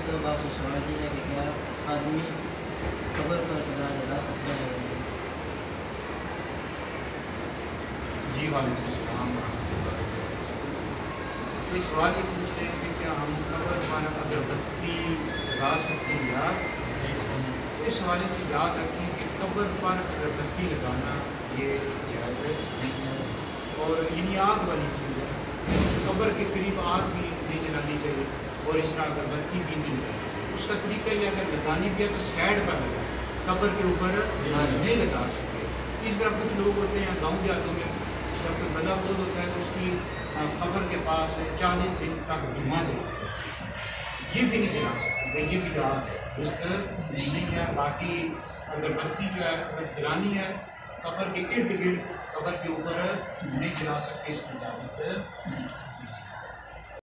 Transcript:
सब आपसे सवाल ये है कि क्या आदमी कब्र पर जला सकता है? जी वालेकुम सलाम। तो सवाल ये पूछ रहे हैं कि क्या हम कब्र पर अगरबत्ती लगा सकते हैं या नहीं। इस हवाले से याद रखें कि कब्र पर अगरबत्ती लगाना ये जायज़ नहीं है और यानी आग वाली चीज़ है। कब्र के करीब आग भी नहीं जलानी चाहिए और इस तरह अगरबत्ती भी नहीं लगानी चाहिए। उसका तरीका ये अगर लगानी भी है तो साइड पर लगा, कब्र के ऊपर नहीं लगा सकते। इस तरह कुछ लोग होते हैं गाँव देहातों में जब कोई बंदा फौत होता है तो उसकी कब्र के पास 40 दिन तक धुआं जलाते हैं, ये भी नहीं जला सकते, ये भी आग है, रिस्क नहीं है। बाकी अगरबत्ती जो है अगर जलानी है कब्र के इर्द गिर्द, कब्र के ऊपर नहीं जला सकते, इसकी इजाज़त